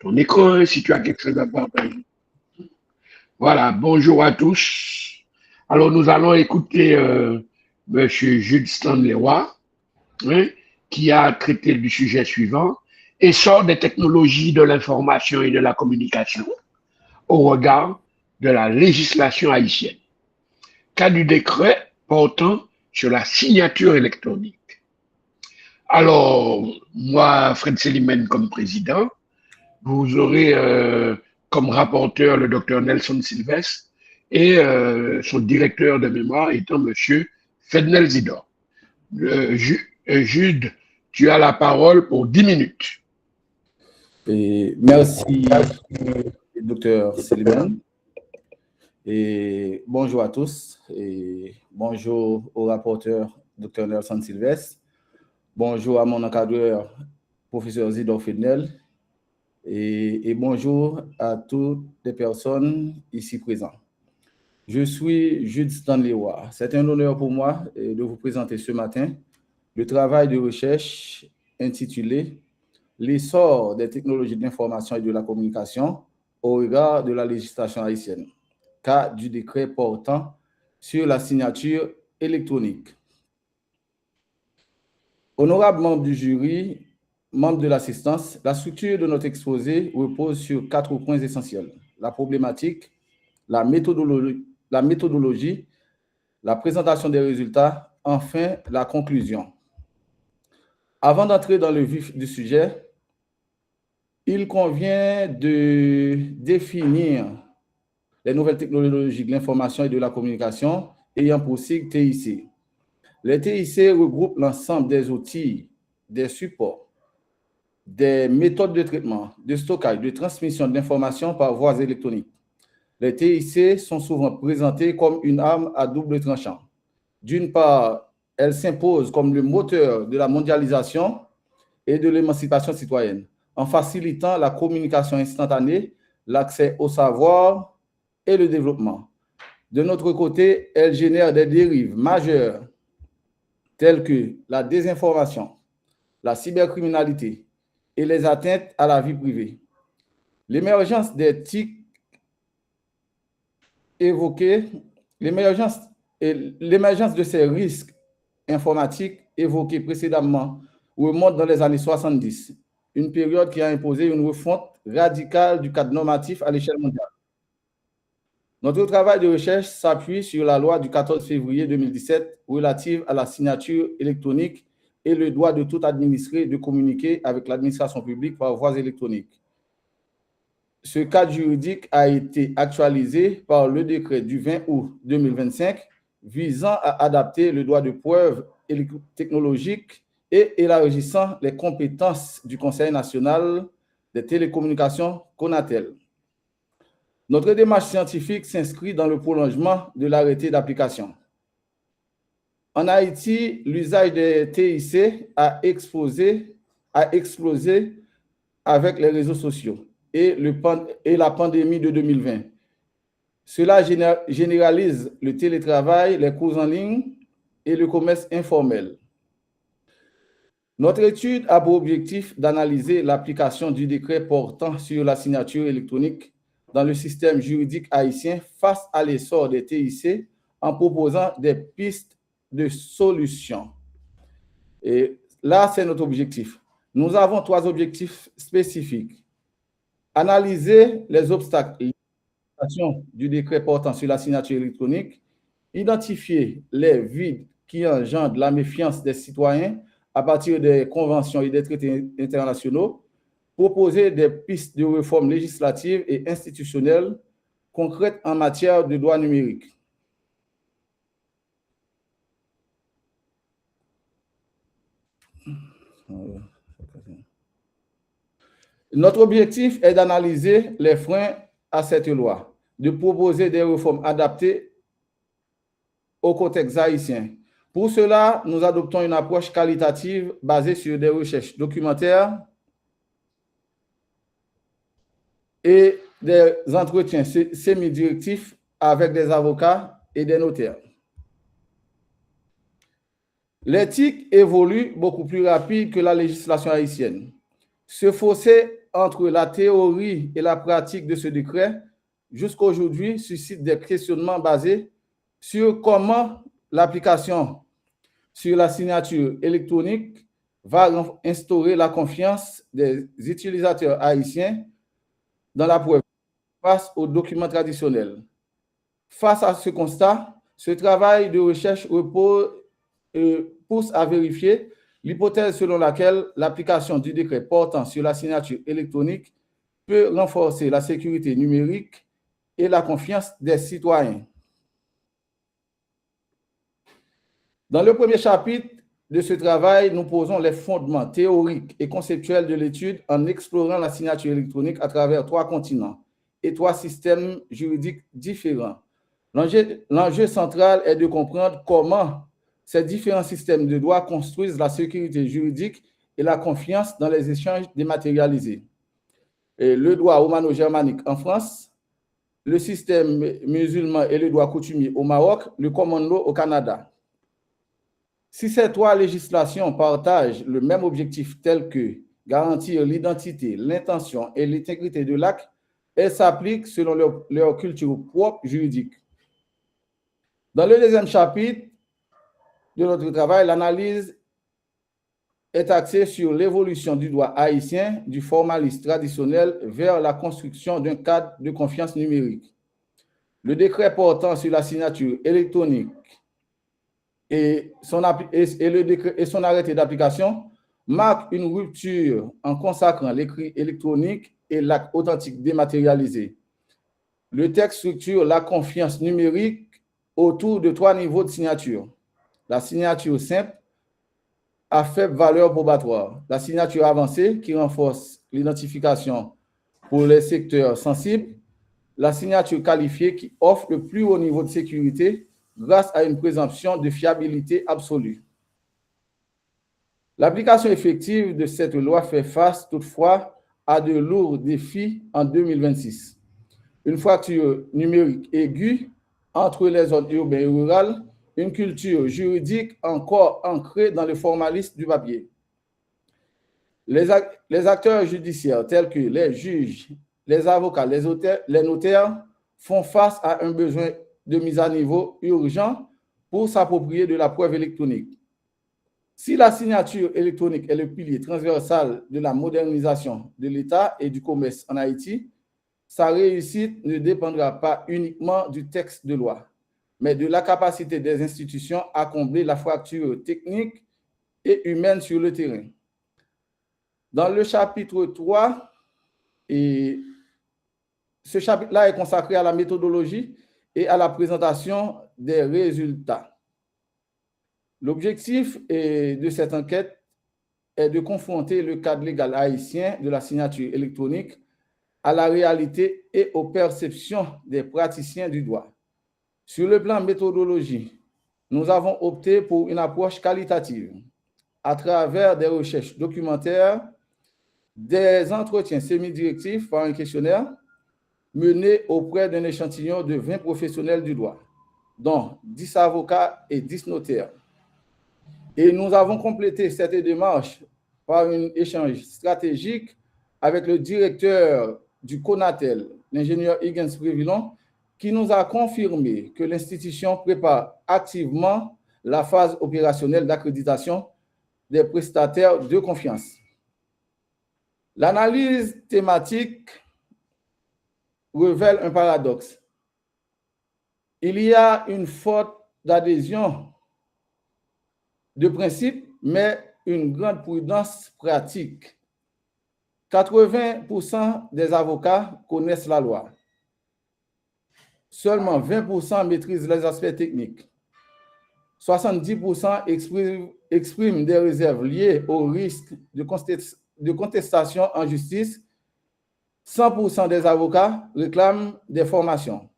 ton écran hein, si tu as quelque chose à partager. Voilà, bonjour à tous. Alors, nous allons écouter M. Jude Stanley Roy, hein, qui a traité du sujet suivant, essor des technologies de l'information et de la communication au regard de la législation haïtienne. Cas du décret portant sur la signature électronique. Alors, moi, Fred Selimène comme président, vous aurez comme rapporteur le docteur Nelson Sylvestre et son directeur de mémoire étant monsieur Fednel Zidor. Jude, tu as la parole pour 10 minutes. Et merci, docteur Selimène. Et bonjour à tous. Et bonjour au rapporteur, docteur Nelson Sylvestre. Bonjour à mon encadreur, professeur Zidor Fednel. Et bonjour à toutes les personnes ici présentes. Je suis Jude Stanley Roy. C'est un honneur pour moi de vous présenter ce matin le travail de recherche intitulé « L'essor des technologies de l'information et de la communication au regard de la législation haïtienne », cas du décret portant sur la signature électronique. Honorables membres du jury, membres de l'assistance, la structure de notre exposé repose sur 4 points essentiels: la problématique, la méthodologie, la présentation des résultats, enfin la conclusion. Avant d'entrer dans le vif du sujet, il convient de définir les nouvelles technologies de l'information et de la communication ayant pour sigle TIC. Les TIC regroupent l'ensemble des outils, des supports, des méthodes de traitement, de stockage, de transmission de l'information par voie électronique. Les TIC sont souvent présentés comme une arme à double tranchant. D'une part, elles s'imposent comme le moteur de la mondialisation et de l'émancipation citoyenne, en facilitant la communication instantanée, l'accès au savoir et le développement. De notre côté, elles génèrent des dérives majeures telles que la désinformation, la cybercriminalité et les atteintes à la vie privée. L'émergence des TIC évoquée, l'émergence de ces risques informatiques évoqués précédemment remonte dans les années 70, une période qui a imposé une refonte radicale du cadre normatif à l'échelle mondiale. Notre travail de recherche s'appuie sur la loi du 14 février 2017 relative à la signature électronique et le droit de tout administré de communiquer avec l'administration publique par voie électronique. Ce cadre juridique a été actualisé par le décret du 20 août 2025 visant à adapter le droit de preuve technologique et élargissant les compétences du Conseil national des télécommunications CONATEL. Notre démarche scientifique s'inscrit dans le prolongement de l'arrêté d'application. En Haïti, l'usage des TIC a explosé avec les réseaux sociaux et la pandémie de 2020. Cela généralise le télétravail, les cours en ligne et le commerce informel. Notre étude a pour objectif d'analyser l'application du décret portant sur la signature électronique dans le système juridique haïtien face à l'essor des TIC en proposant des pistes de solutions. Et là, c'est notre objectif. Nous avons 3 objectifs spécifiques. Analyser les obstacles du décret portant sur la signature électronique, identifier les vides qui engendrent la méfiance des citoyens à partir des conventions et des traités internationaux, proposer des pistes de réforme législative et institutionnelle concrètes en matière de droit numérique. Notre objectif est d'analyser les freins à cette loi, de proposer des réformes adaptées au contexte haïtien. Pour cela, nous adoptons une approche qualitative basée sur des recherches documentaires et des entretiens semi-directifs avec des avocats et des notaires. L'éthique évolue beaucoup plus rapide que la législation haïtienne. Ce fossé entre la théorie et la pratique de ce décret jusqu'à aujourd'hui suscite des questionnements basés sur comment l'application sur la signature électronique va instaurer la confiance des utilisateurs haïtiens dans la preuve face aux documents traditionnels. Face à ce constat, ce travail de recherche pousse à vérifier l'hypothèse selon laquelle l'application du décret portant sur la signature électronique peut renforcer la sécurité numérique et la confiance des citoyens. Dans le premier chapitre de ce travail, nous posons les fondements théoriques et conceptuels de l'étude en explorant la signature électronique à travers 3 continents et 3 systèmes juridiques différents. L'enjeu central est de comprendre comment ces différents systèmes de droit construisent la sécurité juridique et la confiance dans les échanges dématérialisés. Et le droit romano-germanique en France, le système musulman et le droit coutumier au Maroc, le common law au Canada. Si ces 3 législations partagent le même objectif tel que garantir l'identité, l'intention et l'intégrité de l'acte, elles s'appliquent selon leur culture propre juridique. Dans le deuxième chapitre de notre travail, l'analyse est axée sur l'évolution du droit haïtien du formalisme traditionnel vers la construction d'un cadre de confiance numérique. Le décret portant sur la signature électronique et son arrêté d'application marque une rupture en consacrant l'écrit électronique et l'acte authentique dématérialisé. Le texte structure la confiance numérique autour de 3 niveaux de signature. La signature simple à faible valeur probatoire. La signature avancée qui renforce l'identification pour les secteurs sensibles. La signature qualifiée qui offre le plus haut niveau de sécurité grâce à une présomption de fiabilité absolue. L'application effective de cette loi fait face toutefois à de lourds défis en 2026. Une fracture numérique aiguë entre les zones urbaines et rurales, une culture juridique encore ancrée dans le formalisme du papier. Les acteurs judiciaires tels que les juges, les avocats, les notaires font face à un besoin de mise à niveau urgent pour s'approprier de la preuve électronique. Si la signature électronique est le pilier transversal de la modernisation de l'État et du commerce en Haïti, sa réussite ne dépendra pas uniquement du texte de loi, mais de la capacité des institutions à combler la fracture technique et humaine sur le terrain. Dans le chapitre 3, et ce chapitre-là est consacré à la méthodologie et à la présentation des résultats. L'objectif de cette enquête est de confronter le cadre légal haïtien de la signature électronique à la réalité et aux perceptions des praticiens du droit. Sur le plan méthodologie, nous avons opté pour une approche qualitative à travers des recherches documentaires, des entretiens semi-directifs par un questionnaire menés auprès d'un échantillon de 20 professionnels du droit, dont 10 avocats et 10 notaires. Et nous avons complété cette démarche par un échange stratégique avec le directeur du CONATEL, l'ingénieur Higgins Prévillon, qui nous a confirmé que l'institution prépare activement la phase opérationnelle d'accréditation des prestataires de confiance. L'analyse thématique révèle un paradoxe. Il y a une forte adhésion de principe, mais une grande prudence pratique. 80% des avocats connaissent la loi. Seulement 20% maîtrisent les aspects techniques. 70% expriment des réserves liées au risque de contestation en justice. 100% des avocats réclament des formations.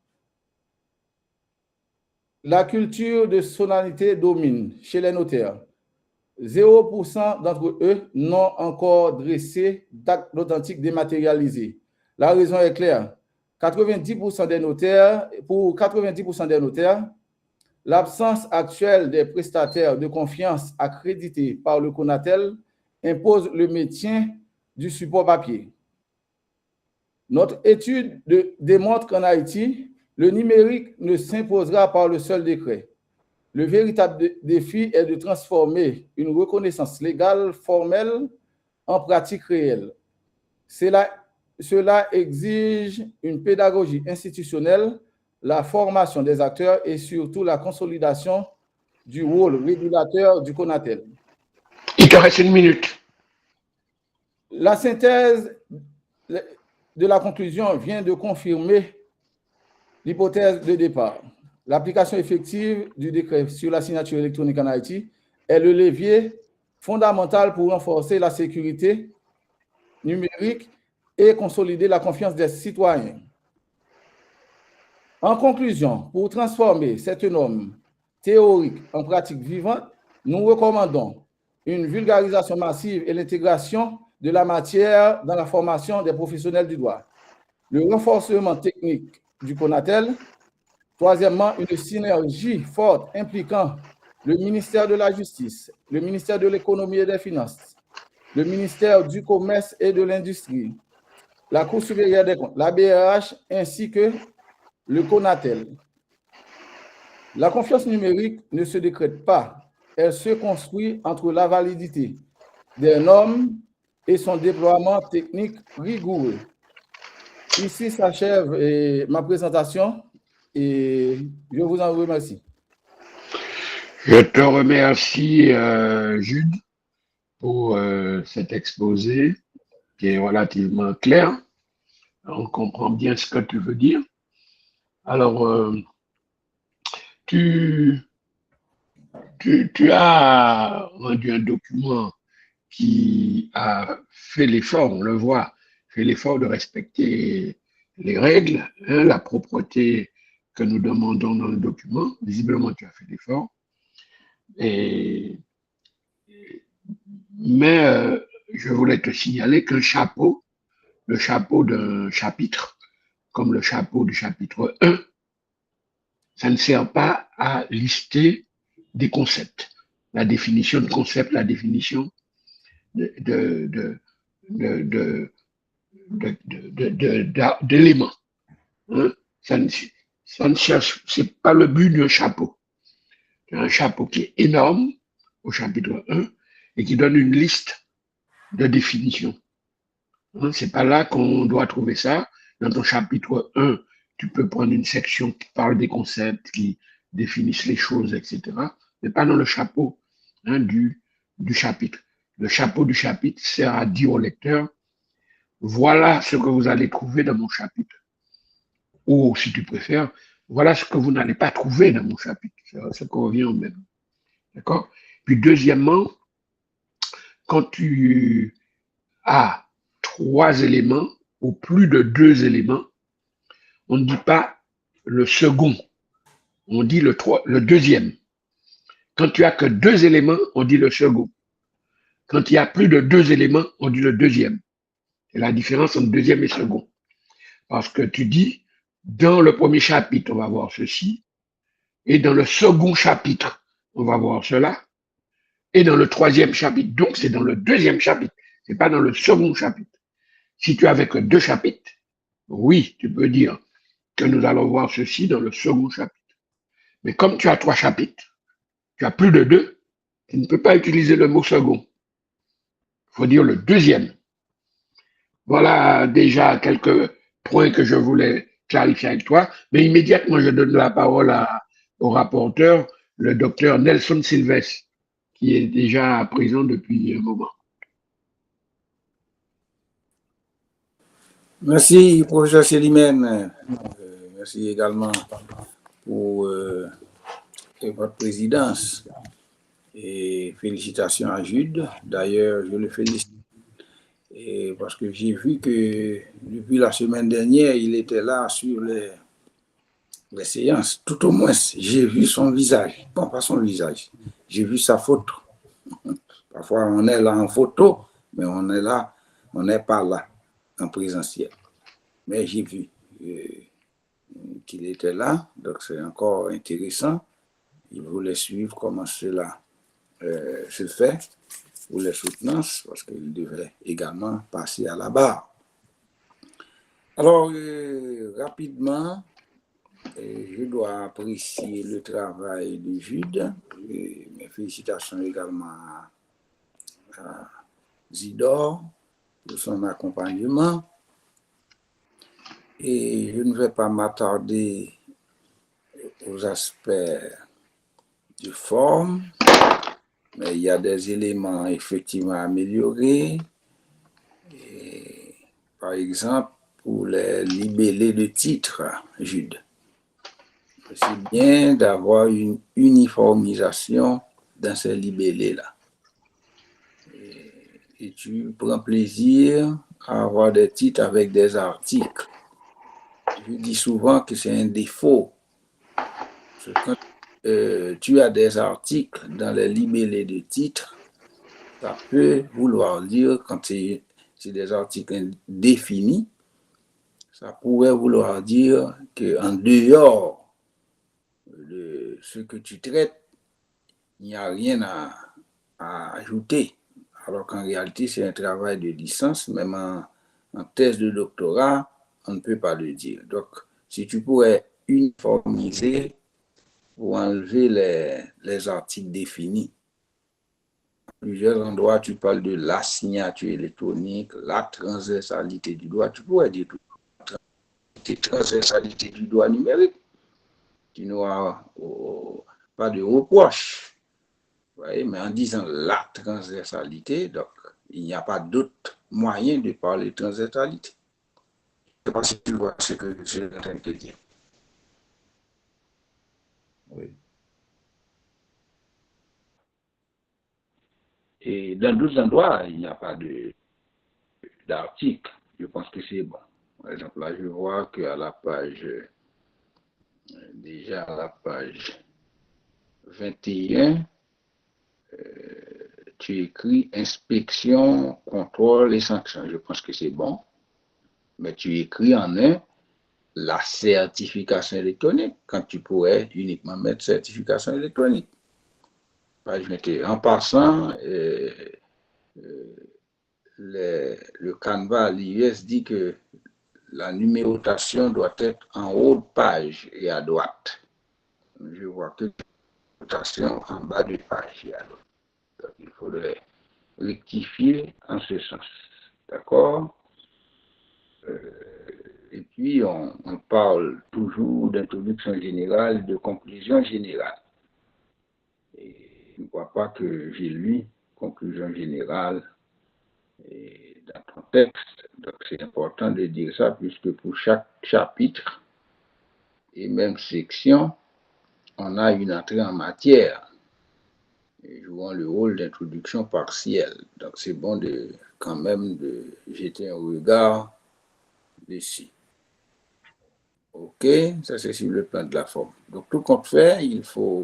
La culture de solennité domine chez les notaires. 0% d'entre eux n'ont encore dressé d'acte authentique dématérialisé. La raison est claire. 90% des notaires, pour 90% des notaires, l'absence actuelle des prestataires de confiance accrédités par le CONATEL impose le maintien du support papier. Notre étude démontre qu'en Haïti, le numérique ne s'imposera par le seul décret. Le véritable défi est de transformer une reconnaissance légale formelle en pratique réelle. Cela exige une pédagogie institutionnelle, la formation des acteurs et surtout la consolidation du rôle régulateur du CONATEL. Il te reste 1 minute. La synthèse de la conclusion vient de confirmer l'hypothèse de départ. L'application effective du décret sur la signature électronique en Haïti est le levier fondamental pour renforcer la sécurité numérique et consolider la confiance des citoyens. En conclusion, pour transformer cette norme théorique en pratique vivante, nous recommandons une vulgarisation massive et l'intégration de la matière dans la formation des professionnels du droit, le renforcement technique du CONATEL, troisièmement, une synergie forte impliquant le ministère de la Justice, le ministère de l'Économie et des Finances, le ministère du Commerce et de l'Industrie, la Cour supérieure des comptes, la BRH ainsi que le CONATEL. La confiance numérique ne se décrète pas, elle se construit entre la validité des normes et son déploiement technique rigoureux. Ici s'achève ma présentation et je vous en remercie. Je te remercie, Jude, pour cet exposé qui est relativement clair. On comprend bien ce que tu veux dire. Alors, tu as rendu un document qui a fait l'effort, on le voit, fait l'effort de respecter les règles, hein, la propreté que nous demandons dans le document. Visiblement, tu as fait l'effort. Mais je voulais te signaler qu'un chapeau, le chapeau d'un chapitre, comme le chapeau du chapitre 1, ça ne sert pas à lister des concepts. La définition de concept, la définition d'éléments. Hein? Ça ne cherche, c'est pas le but d'un chapeau. C'est un chapeau qui est énorme au chapitre 1 et qui donne une liste de définitions. Hein? C'est pas là qu'on doit trouver ça. Dans ton chapitre 1, tu peux prendre une section qui parle des concepts, qui définissent les choses, etc. Mais pas dans le chapeau, hein, du chapitre. Le chapeau du chapitre sert à dire au lecteur, voilà ce que vous allez trouver dans mon chapitre. Ou, si tu préfères, voilà ce que vous n'allez pas trouver dans mon chapitre. C'est ce qu'on revient au même. D'accord? Puis, deuxièmement, quand tu as 3 éléments ou plus de 2 éléments, on ne dit pas le second, on dit le deuxième. Quand tu as que 2 éléments, on dit le second. Quand il y a plus de 2 éléments, on dit le deuxième. C'est la différence entre deuxième et second. Parce que tu dis, dans le premier chapitre, on va voir ceci, et dans le second chapitre, on va voir cela, et dans le troisième chapitre, donc c'est dans le deuxième chapitre, c'est pas dans le second chapitre. Si tu avais que 2 chapitres, oui, tu peux dire que nous allons voir ceci dans le second chapitre. Mais comme tu as 3 chapitres, tu as plus de 2, tu ne peux pas utiliser le mot second. Il faut dire le deuxième. Voilà déjà quelques points que je voulais clarifier avec toi, mais immédiatement je donne la parole au rapporteur, le docteur Nelson Sylvestre, qui est déjà présent depuis un moment. Merci, professeur Célimène. Merci également pour votre présidence. Et félicitations à Jude. D'ailleurs, je le félicite parce que j'ai vu que depuis la semaine dernière, il était là sur les séances. Tout au moins, j'ai vu son visage. Bon, pas son visage. J'ai vu sa photo. Parfois, on est là en photo, mais on est là, on n'est pas là en présentiel. Mais j'ai vu qu'il était là, donc c'est encore intéressant. Il voulait suivre comment cela se fait pour les soutenances, parce qu'il devrait également passer à la barre. Alors, rapidement, je dois apprécier le travail de Jude. Mes félicitations également à Zidore pour son accompagnement. Et je ne vais pas m'attarder aux aspects de forme, mais il y a des éléments effectivement améliorés. Et, par exemple, pour les libellés de titres, Jude. C'est bien d'avoir une uniformisation dans ces libellés-là. Et tu prends plaisir à avoir des titres avec des articles. Je dis souvent que c'est un défaut. Quand tu as des articles dans les libellés de titres, ça peut vouloir dire, quand c'est des articles définis, ça pourrait vouloir dire qu'en dehors de ce que tu traites, il n'y a rien à ajouter. Alors qu'en réalité, c'est un travail de licence, même en thèse de doctorat, on ne peut pas le dire. Donc, si tu pourrais uniformiser pour enlever les articles définis. À plusieurs endroits, tu parles de la signature électronique, la transversalité du droit. Tu pourrais dire tout. La transversalité du droit numérique. Tu n'auras pas de reproche. Voyez, mais en disant la transversalité, donc il n'y a pas d'autre moyen de parler de transversalité. Je ne sais pas si tu vois ce que je suis en train de te dire. Oui. Et dans d'autres endroits, il n'y a pas d'article. Je pense que c'est bon. Par exemple, là, je vois qu'à la page, déjà à la page 21, tu écris inspection, contrôle et sanctions. Je pense que c'est bon. Mais tu écris en un la certification électronique, quand tu pourrais uniquement mettre certification électronique. Page 21. En passant, le Canva, l'IUS dit que la numérotation doit être en haut de page et à droite. Je vois que la numérotation en bas de page et à droite. Donc, il faudrait rectifier en ce sens. D'accord? Et puis, on parle toujours d'introduction générale, de conclusion générale. Et je ne crois pas que j'ai lu conclusion générale dans ton texte. Donc, c'est important de dire ça, puisque pour chaque chapitre et même section, on a une entrée en matière, jouant le rôle d'introduction partielle. Donc, c'est bon quand même de jeter un regard dessus. OK, ça c'est sur le plan de la forme. Donc, tout compte fait,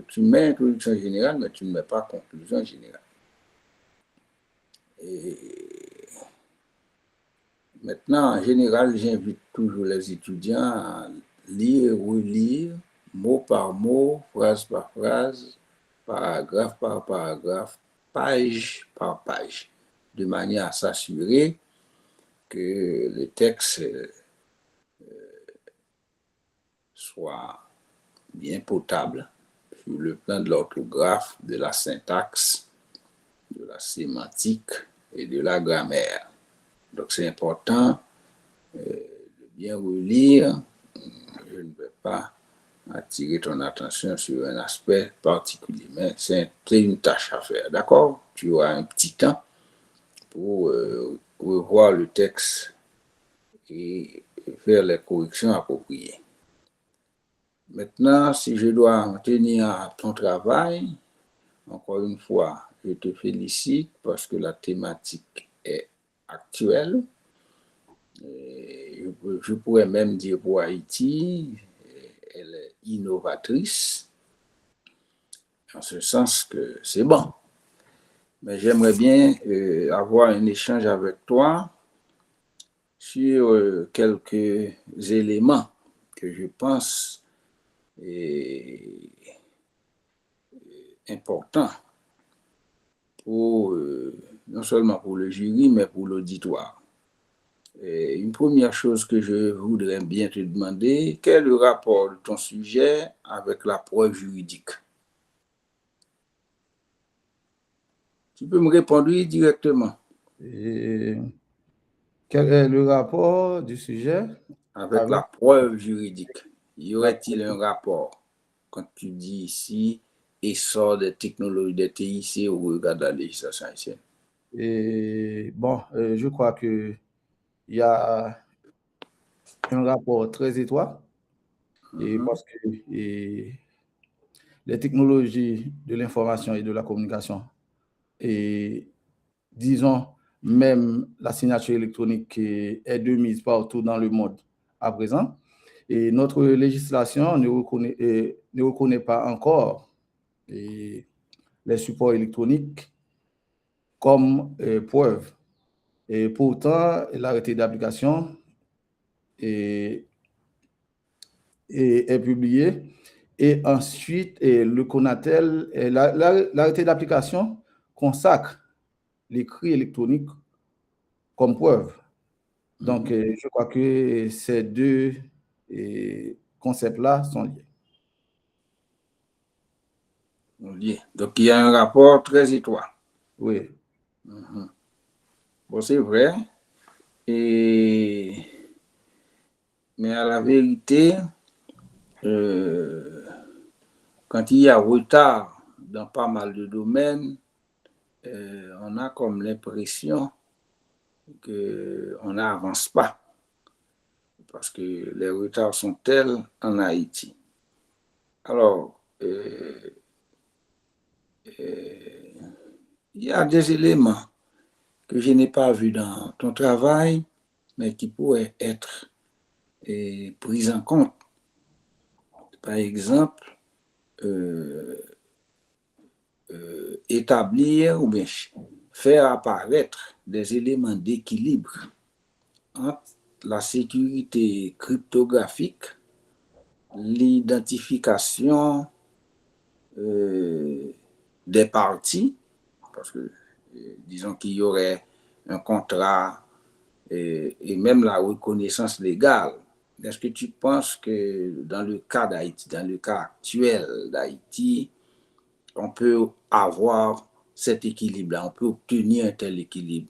tu mets introduction générale, mais tu ne mets pas conclusion générale. Et maintenant, en général, j'invite toujours les étudiants à lire, relire, mot par mot, phrase par phrase, paragraphe par paragraphe, page par page, de manière à s'assurer que le texte soit bien potable sur le plan de l'orthographe, de la syntaxe, de la sémantique et de la grammaire. Donc, c'est important de bien relire. Je ne vais pas attirer ton attention sur un aspect particulier, mais c'est une tâche à faire. D'accord? Tu auras un petit temps pour revoir le texte et faire les corrections appropriées. Maintenant, si je dois en tenir à ton travail, encore une fois, je te félicite parce que la thématique est actuelle. Je pourrais même dire pour Haïti, elle est innovatrice, en ce sens que c'est bon. Mais j'aimerais bien avoir un échange avec toi sur quelques éléments que je pense importants pour, non seulement pour le jury, mais pour l'auditoire. une première chose que je voudrais bien te demander, quel est le rapport de ton sujet avec la preuve juridique? Tu peux me répondre directement. Et quel est le rapport du sujet avec la preuve juridique? Y aurait-il un rapport quand tu dis ici essor des technologies des TIC au regard de la législation haïtienne? Et bon, je crois qu'il y a un rapport très étroit et parce que les technologies de l'information et de la communication et disons même la signature électronique est de mise partout dans le monde à présent. Et notre législation ne reconnaît pas encore les supports électroniques comme preuve. Et pourtant, l'arrêté d'application est publié. Et ensuite, le CONATEL, l'arrêté d'application consacre l'écrit électronique comme preuve. Donc, je crois que ces deux concepts-là sont liés. Donc, il y a un rapport très étroit. Oui. Bon, c'est vrai. Mais à la vérité, quand il y a retard dans pas mal de domaines, on a comme l'impression qu'on n'avance pas parce que les retards sont tels en Haïti. Alors, il y a des éléments que je n'ai pas vus dans ton travail, mais qui pourraient être pris en compte. Par exemple, établir ou bien faire apparaître des éléments d'équilibre entre la sécurité cryptographique, l'identification des parties, parce que disons qu'il y aurait un contrat et même la reconnaissance légale. Est-ce que tu penses que dans le cas d'Haïti, dans le cas actuel d'Haïti, on peut avoir cet équilibre-là, on peut obtenir un tel équilibre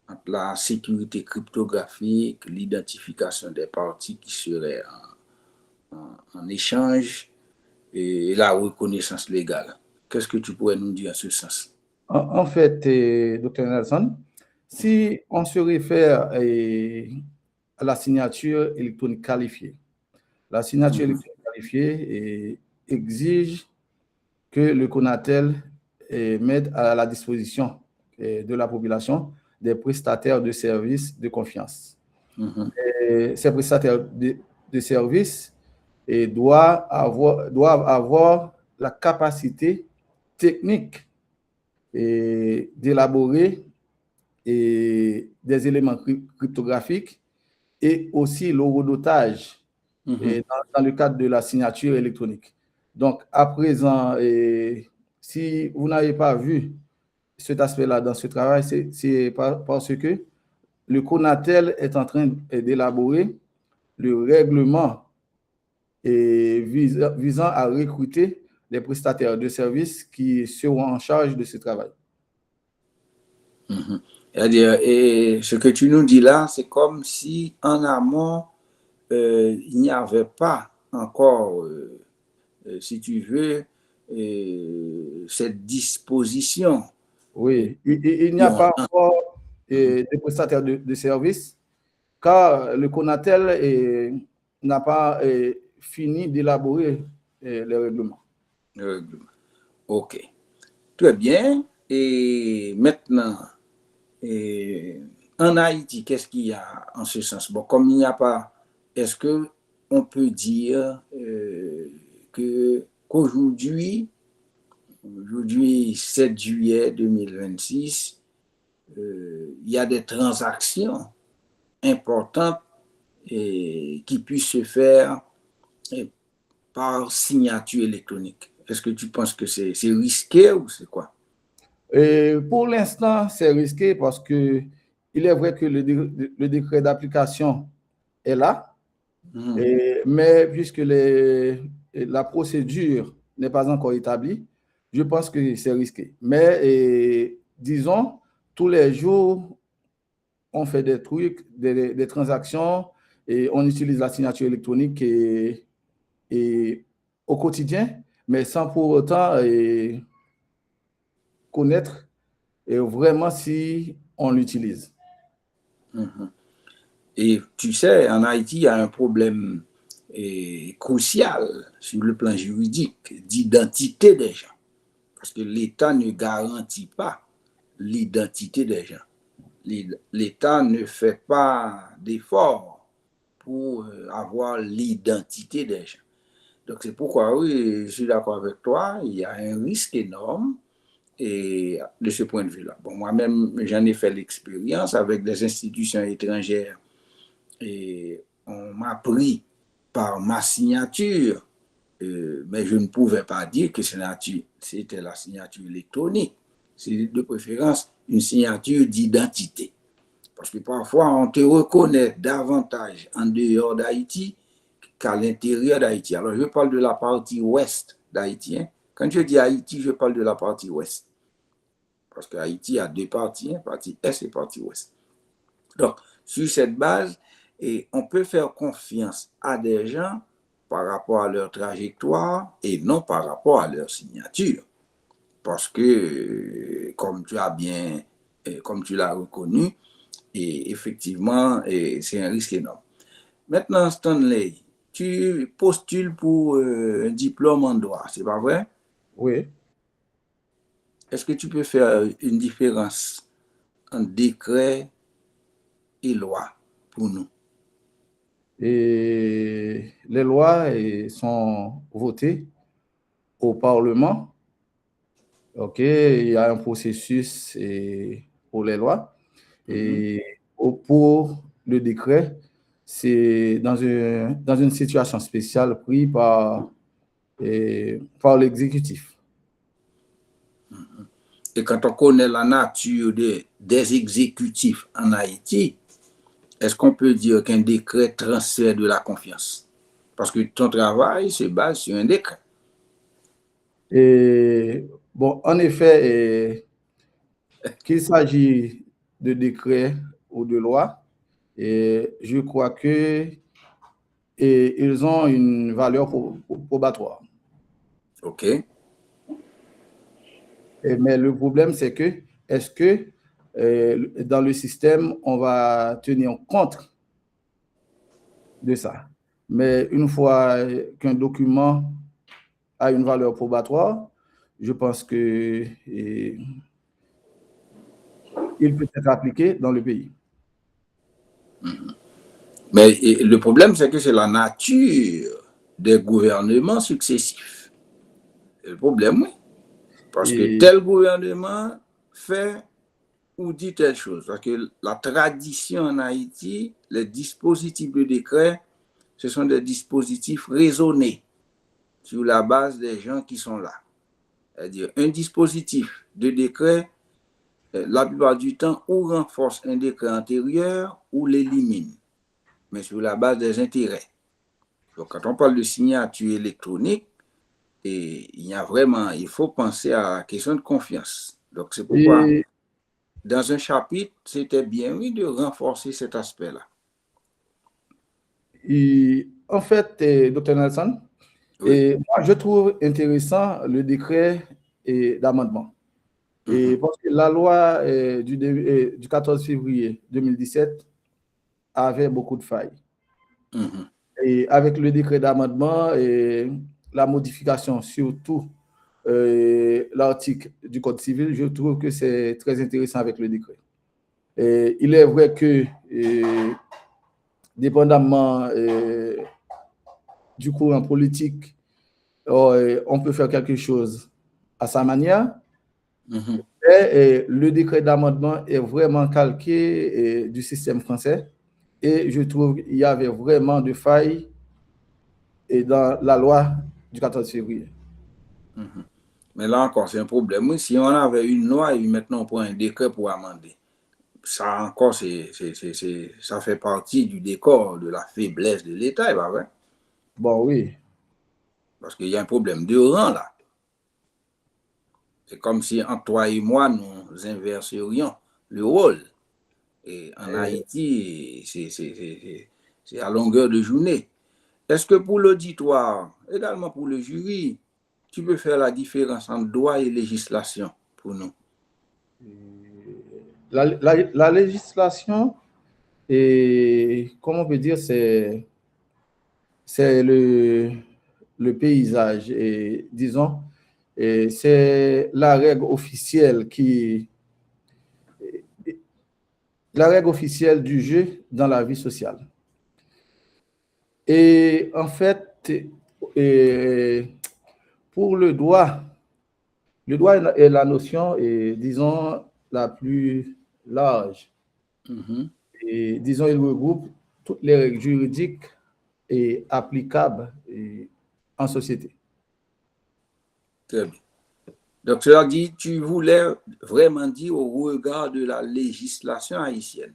entre la sécurité cryptographique, l'identification des parties qui seraient en échange et la reconnaissance légale? Qu'est-ce que tu pourrais nous dire en ce sens? En fait, Dr. Nelson, si on se réfère à la signature électronique qualifiée, la signature électronique qualifiée exige que le CONATEL mette à la disposition de la population des prestataires de services de confiance. Ces prestataires de services doivent avoir la capacité technique d'élaborer des éléments cryptographiques et aussi l'horodotage dans le cadre de la signature électronique. Donc, à présent, si vous n'avez pas vu cet aspect-là dans ce travail, c'est parce que le CONATEL est en train d'élaborer le règlement visant à recruter des prestataires de services qui seront en charge de ce travail. C'est-à-dire, et ce que tu nous dis là, c'est comme si en amont, il n'y avait pas encore, si tu veux, cette disposition. Oui, il n'y a pas encore des prestataires de services car le CONATEL n'a pas fini d'élaborer les règlements. OK. Très bien. Et maintenant, en Haïti, qu'est-ce qu'il y a en ce sens? Bon, comme il n'y a pas, est-ce qu'on peut dire qu'aujourd'hui, 7 juillet 2026, il y a des transactions importantes qui puissent se faire par signature électronique? Est-ce que tu penses que c'est risqué ou c'est quoi? Pour l'instant, c'est risqué parce que il est vrai que le décret d'application est là, mais puisque la procédure n'est pas encore établie, je pense que c'est risqué. Mais disons, tous les jours, on fait des trucs, des transactions, et on utilise la signature électronique et au quotidien, mais sans pour autant connaître vraiment si on l'utilise. Et tu sais, en Haïti, il y a un problème crucial sur le plan juridique d'identité des gens. Parce que l'État ne garantit pas l'identité des gens. L'État ne fait pas d'efforts pour avoir l'identité des gens. Donc c'est pourquoi, oui, je suis d'accord avec toi, il y a un risque énorme et de ce point de vue-là. Bon, moi-même, j'en ai fait l'expérience avec des institutions étrangères et on m'a pris par ma signature, mais je ne pouvais pas dire que c'était la signature électronique. C'est de préférence une signature d'identité. Parce que parfois, on te reconnaît davantage en dehors d'Haïti qu'à l'intérieur d'Haïti. Alors, je parle de la partie ouest d'Haïti. Hein. Quand je dis Haïti, je parle de la partie ouest. Parce qu'Haïti a deux parties, hein, partie est et partie ouest. Donc, sur cette base, et on peut faire confiance à des gens par rapport à leur trajectoire et non par rapport à leur signature. Parce que, comme tu l'as reconnu, et effectivement, c'est un risque énorme. Maintenant, Stanley, tu postules pour un diplôme en droit, c'est pas vrai? Oui. Est-ce que tu peux faire une différence entre décret et loi pour nous? Et les lois sont votées au Parlement. OK, il y a un processus pour les lois. Et pour le décret, c'est dans une situation spéciale prise par l'exécutif. Et quand on connaît la nature des exécutifs en Haïti, est-ce qu'on peut dire qu'un décret transfère de la confiance? Parce que ton travail se base sur un décret. Et bon, en effet, qu'il s'agisse de décret ou de loi, et je crois que ils ont une valeur probatoire. OK. Mais le problème, c'est que est-ce que dans le système, on va tenir compte de ça? Mais une fois qu'un document a une valeur probatoire, je pense que il peut être appliqué dans le pays. Mais le problème, c'est que c'est la nature des gouvernements successifs. C'est le problème, oui. Parce que tel gouvernement fait ou dit telle chose. Parce que la tradition en Haïti, les dispositifs de décret, ce sont des dispositifs raisonnés sur la base des gens qui sont là. C'est-à-dire, un dispositif de décret, la plupart du temps, ou renforce un décret antérieur ou l'élimine, mais sur la base des intérêts. Donc, quand on parle de signature électronique, il faut penser à la question de confiance. Donc, c'est pourquoi, dans un chapitre, c'était bien, oui, de renforcer cet aspect-là. En fait, Dr. Nelson, oui. Moi, je trouve intéressant le décret d'amendement. Parce que la loi du 14 février 2017 avait beaucoup de failles. Et avec le décret d'amendement et la modification, surtout l'article du Code civil, je trouve que c'est très intéressant avec le décret. Et il est vrai que, dépendamment du courant politique, on peut faire quelque chose à sa manière. Et le décret d'amendement est vraiment calqué du système français. Et je trouve qu'il y avait vraiment de failles dans la loi du 14 février. Mais là encore, c'est un problème. Si on avait une loi et maintenant on prend un décret pour amender, ça encore, ça fait partie du décor de la faiblesse de l'État, est pas vrai? Bon, oui. Parce qu'il y a un problème de rang là. C'est comme si entre toi et moi, nous inverserions le rôle. Et en Haïti, c'est à longueur de journée. Est-ce que pour l'auditoire, également pour le jury, tu peux faire la différence entre droit et législation pour nous? La législation, et comment on peut dire, c'est le paysage, et disons, et c'est la règle officielle du jeu dans la vie sociale. Et en fait, pour le droit est la notion, et disons, la plus large. Et disons, il regroupe toutes les règles juridiques et applicables en société. Très bien. Donc, cela dit, tu voulais vraiment dire au regard de la législation haïtienne.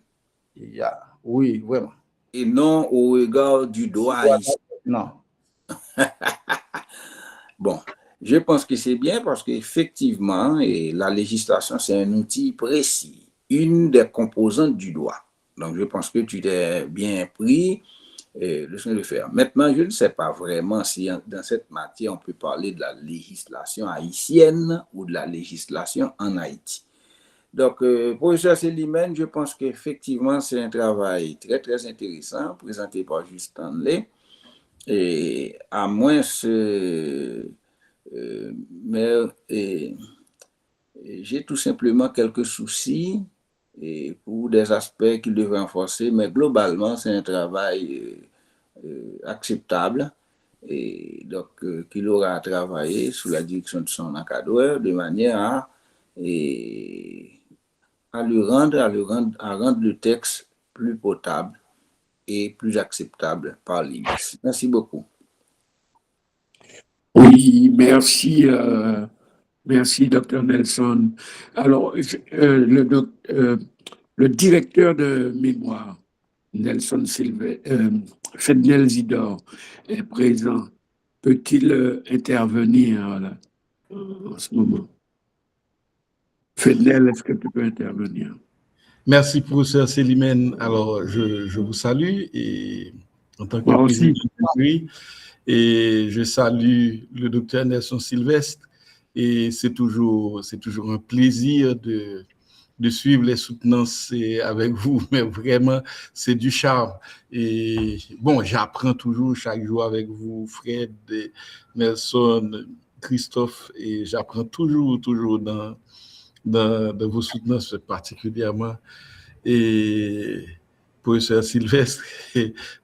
Oui, vraiment. Et non au regard du droit haïtien. Non. Bon, je pense que c'est bien parce qu'effectivement, la législation, c'est un outil précis, une des composantes du droit. Donc, je pense que tu t'es bien pris le soin de le faire. Maintenant, je ne sais pas vraiment si dans cette matière, on peut parler de la législation haïtienne ou de la législation en Haïti. Donc, professeur Célimène, je pense qu'effectivement, c'est un travail très, très intéressant présenté par Jude Stanley. Et à moins mais j'ai tout simplement quelques soucis pour des aspects qu'il devrait renforcer, mais globalement, c'est un travail acceptable et donc qu'il aura à travailler sous la direction de son encadreur de manière à rendre le texte plus potable et plus acceptable par l'IMES. Merci beaucoup. Oui, merci, merci, Dr. Nelson. Alors, le directeur de mémoire, Nelson Fednel Zidore, est présent. Peut-il intervenir là, en ce moment? Fednel, est-ce que tu peux intervenir? Merci, professeur Célimène. Alors, je vous salue et en tant que président du jury, et je salue le docteur Nelson Sylvestre. Et c'est toujours un plaisir de suivre les soutenances avec vous, mais vraiment, c'est du charme. Et bon, j'apprends toujours chaque jour avec vous, Fred, Nelson, Christophe, et j'apprends toujours dans vos soutenances particulièrement. Et professeur Sylvestre,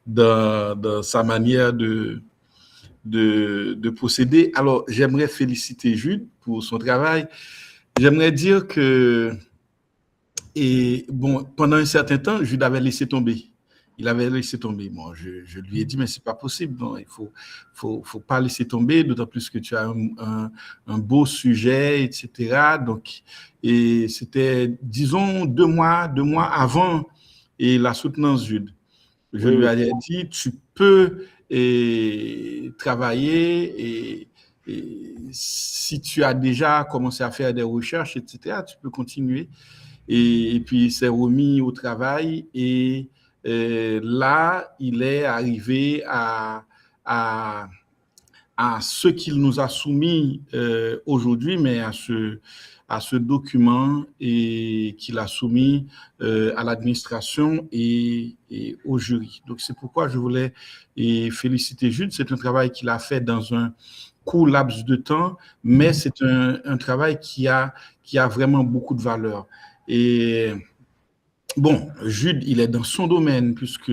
dans sa manière de procéder. Alors, j'aimerais féliciter Jude pour son travail. J'aimerais dire que, pendant un certain temps, Jude avait laissé tomber. Il avait laissé tomber. Bon, je lui ai dit, mais c'est pas possible. Non, il faut pas laisser tomber, d'autant plus que tu as un beau sujet, etc. Donc, et c'était, disons, deux mois avant et la soutenance Jude. Je lui ai dit, tu peux travailler et si tu as déjà commencé à faire des recherches, etc., tu peux continuer. Et puis, il s'est remis au travail et là, il est arrivé à ce qu'il nous a soumis aujourd'hui, mais à ce document et qu'il a soumis à l'administration et au jury. Donc, c'est pourquoi je voulais féliciter Jude. C'est un travail qu'il a fait dans un court laps de temps, mais c'est un travail qui a vraiment beaucoup de valeur. Et bon, Jude, il est dans son domaine puisque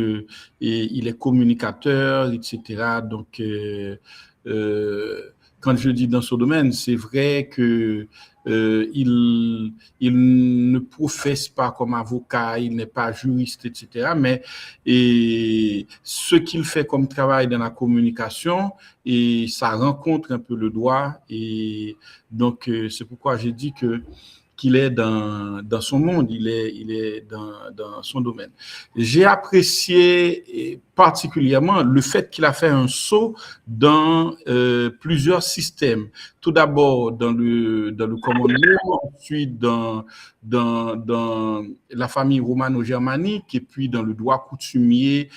il est communicateur, etc. Donc, quand je dis dans son domaine, c'est vrai que il ne professe pas comme avocat, il n'est pas juriste, etc. Mais ce qu'il fait comme travail dans la communication, ça rencontre un peu le droit. Et donc, c'est pourquoi j'ai dit que qu'il est dans son monde, il est dans son domaine. J'ai apprécié particulièrement le fait qu'il a fait un saut dans plusieurs systèmes. Tout d'abord dans le commandement, ensuite dans la famille romano-germanique et puis dans le droit coutumier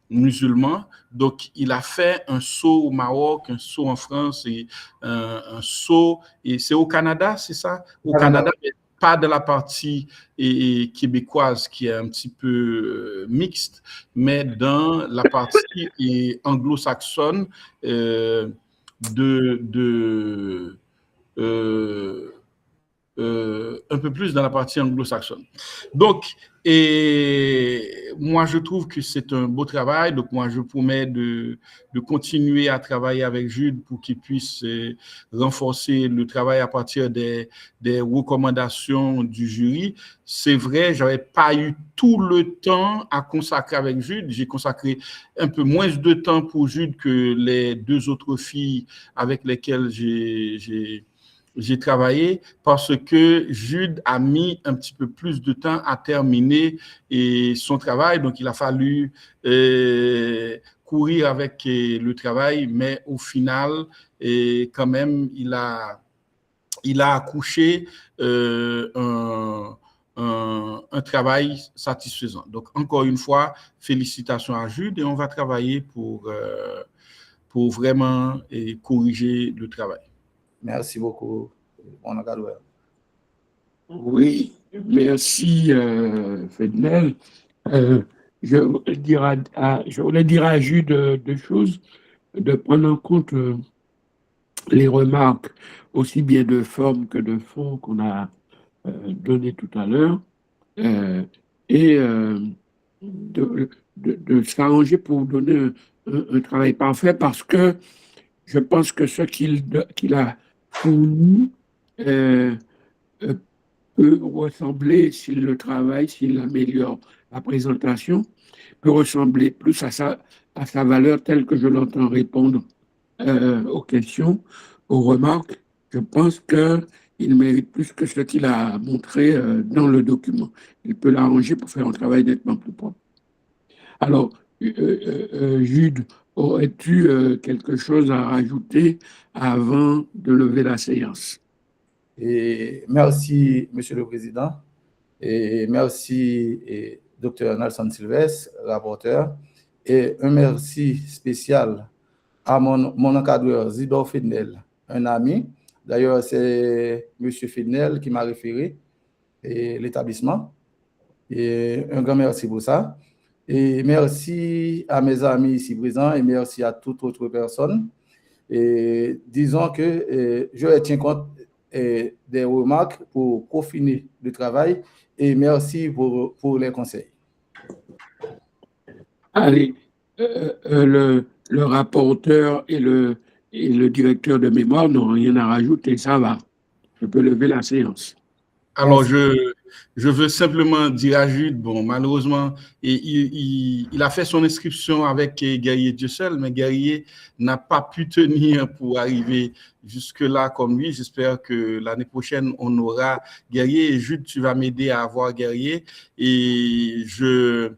musulman. Donc, il a fait un saut au Maroc, un saut en France et un saut, et c'est au Canada, c'est ça? Au Canada, mais pas de la partie québécoise qui est un petit peu mixte, mais dans la partie anglo-saxonne un peu plus dans la partie anglo-saxonne. Donc, moi, je trouve que c'est un beau travail. Donc, moi, je promets de continuer à travailler avec Jude pour qu'il puisse renforcer le travail à partir des recommandations du jury. C'est vrai, je n'avais pas eu tout le temps à consacrer avec Jude. J'ai consacré un peu moins de temps pour Jude que les deux autres filles avec lesquelles j'ai travaillé, parce que Jude a mis un petit peu plus de temps à terminer son travail. Donc, il a fallu courir avec le travail, mais au final, quand même, il a accouché un travail satisfaisant. Donc, encore une fois, félicitations à Jude et on va travailler pour vraiment corriger le travail. Merci beaucoup, mon encadreur. Oui, merci, Fednel. Je voulais dire à Jude deux choses, de prendre en compte les remarques aussi bien de forme que de fond qu'on a données tout à l'heure, et de s'arranger pour donner un travail parfait, parce que je pense que ce qu'il a fourni peut ressembler, s'il le travaille, s'il améliore la présentation, peut ressembler plus à sa valeur telle que je l'entends répondre aux questions, aux remarques. Je pense qu'il mérite plus que ce qu'il a montré dans le document. Il peut l'arranger pour faire un travail nettement plus propre. Alors, Jude, aurais-tu quelque chose à rajouter avant de lever la séance? Et merci, Monsieur le Président, et merci, Dr. Nelson Sylvestre, rapporteur, et un merci spécial à mon encadreur Zidore Fednel, un ami. D'ailleurs, c'est M. Fednel qui m'a référé l'établissement. Et un grand merci pour ça. Et merci à mes amis ici présents et merci à toute autre personne. Et disons que je retiens compte des remarques pour peaufiner le travail et merci pour les conseils. Allez, le rapporteur et le directeur de mémoire n'ont rien à rajouter, ça va. Je peux lever la séance. Alors, je veux simplement dire à Jude, bon, malheureusement, il a fait son inscription avec Guerrier Dieu seul, mais Guerrier n'a pas pu tenir pour arriver jusque-là comme lui. J'espère que l'année prochaine, on aura Guerrier. Et Jude, tu vas m'aider à avoir Guerrier. Et je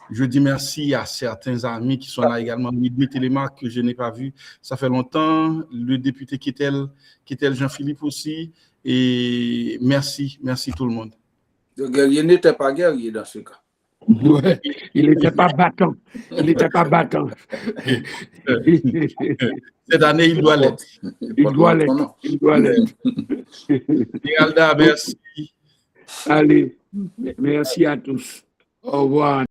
dis merci à certains amis qui sont là également. Midway Télémark, que je n'ai pas vu, ça fait longtemps. Le député Kétel Jean-Philippe aussi. Et merci tout le monde. Le guerrier n'était pas guerrier dans ce cas. Ouais, il n'était pas battant. Il n'était pas battant. Cette année, il doit l'être. Il doit l'être. Il doit l'être. Giralda, merci. Allez, merci à tous. Au revoir.